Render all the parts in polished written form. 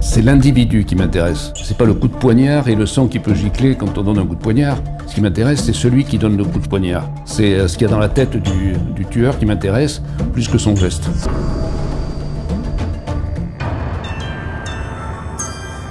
C'est l'individu qui m'intéresse. C'est pas le coup de poignard et le sang qui peut gicler quand on donne un coup de poignard. Ce qui m'intéresse, c'est celui qui donne le coup de poignard. C'est ce qu'il y a dans la tête du tueur qui m'intéresse, plus que son geste.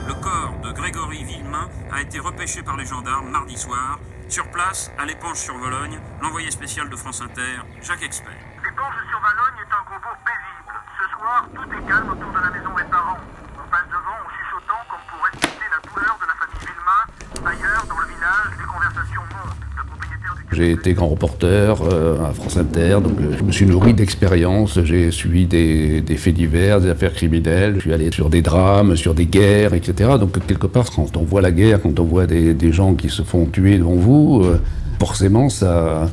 Le corps de Grégory Villemain a été repêché par les gendarmes mardi soir. Sur place, à l'Épanche sur Vologne, l'envoyé spécial de France Inter, Jacques Expert. L'Épanche sur Vologne est un cobourg paisible. Ce soir, tout est calme autour de la maison des parents. On passe devant en chuchotant comme pour respecter la douleur de la famille Villemain. Ailleurs, dans le village, les conversations montent. Le propriétaire du... J'ai été grand reporter à France Inter, donc je me suis nourri d'expériences. J'ai suivi des faits divers, des affaires criminelles. Je suis allé sur des drames, sur des guerres, etc. Donc quelque part, quand on voit la guerre, quand on voit des gens qui se font tuer devant vous, forcément, ça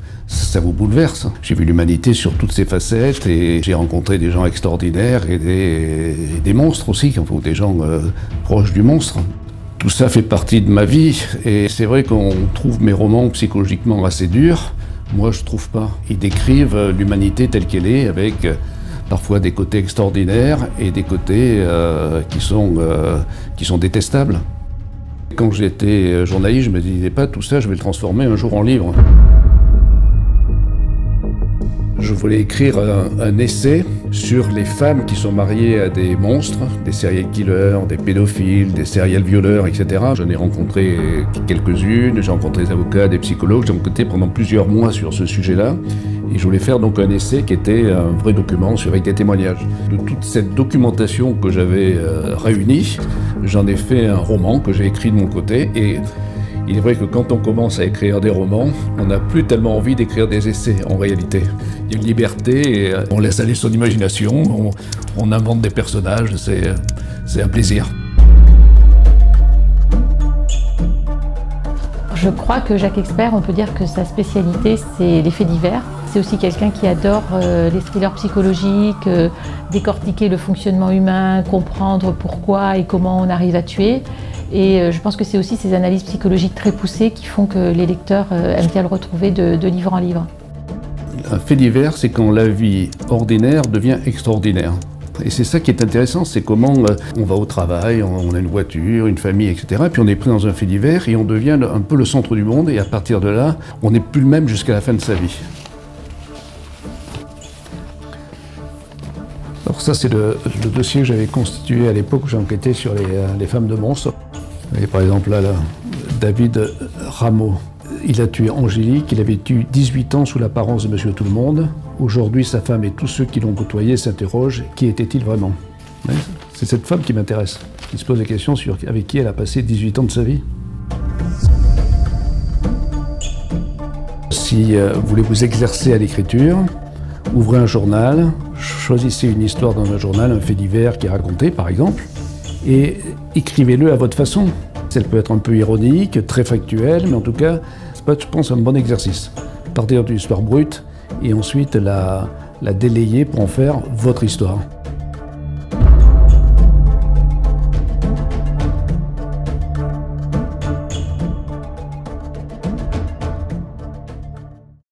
vous bouleverse. J'ai vu l'humanité sur toutes ses facettes et j'ai rencontré des gens extraordinaires et des monstres aussi, ou des gens proches du monstre. Tout ça fait partie de ma vie et c'est vrai qu'on trouve mes romans psychologiquement assez durs. Moi, je trouve pas. Ils décrivent l'humanité telle qu'elle est avec parfois des côtés extraordinaires et des côtés qui sont détestables. Quand j'étais journaliste, je me disais pas tout ça, je vais le transformer un jour en livre. Je voulais écrire un essai sur les femmes qui sont mariées à des monstres, des serial killers, des pédophiles, des serial violeurs, etc. J'en ai rencontré quelques-unes, j'ai rencontré des avocats, des psychologues, j'ai enquêté pendant plusieurs mois sur ce sujet-là. Et je voulais faire donc un essai qui était un vrai document avec des témoignages. De toute cette documentation que j'avais réunie, j'en ai fait un roman que j'ai écrit de mon côté. Et il est vrai que quand on commence à écrire des romans, on n'a plus tellement envie d'écrire des essais en réalité. Il y a une liberté, et on laisse aller son imagination, on invente des personnages, c'est un plaisir. Je crois que Jacques Expert, on peut dire que sa spécialité, c'est les faits divers. C'est aussi quelqu'un qui adore les thrillers psychologiques, décortiquer le fonctionnement humain, comprendre pourquoi et comment on arrive à tuer. Et je pense que c'est aussi ces analyses psychologiques très poussées qui font que les lecteurs aiment bien le retrouver de livre en livre. Un fait divers, c'est quand la vie ordinaire devient extraordinaire. Et c'est ça qui est intéressant, c'est comment on va au travail, on a une voiture, une famille, etc. Et puis on est pris dans un fait divers et on devient un peu le centre du monde. Et à partir de là, on n'est plus le même jusqu'à la fin de sa vie. Alors ça, c'est le dossier que j'avais constitué à l'époque où j'ai enquêté sur les femmes de monstres. Et par exemple, là, David Rameau. Il a tué Angélique, il avait eu 18 ans sous l'apparence de Monsieur Tout-le-Monde. Aujourd'hui, sa femme et tous ceux qui l'ont côtoyé s'interrogent, qui était-il vraiment? C'est cette femme qui m'intéresse, qui se pose des questions sur avec qui elle a passé 18 ans de sa vie. Si vous voulez vous exercer à l'écriture, ouvrez un journal, choisissez une histoire dans un journal, un fait divers qui est raconté par exemple, et écrivez-le à votre façon. Elle peut être un peu ironique, très factuelle, mais en tout cas, c'est pas, je pense, un bon exercice. Partir d'une histoire brute et ensuite la délayer pour en faire votre histoire.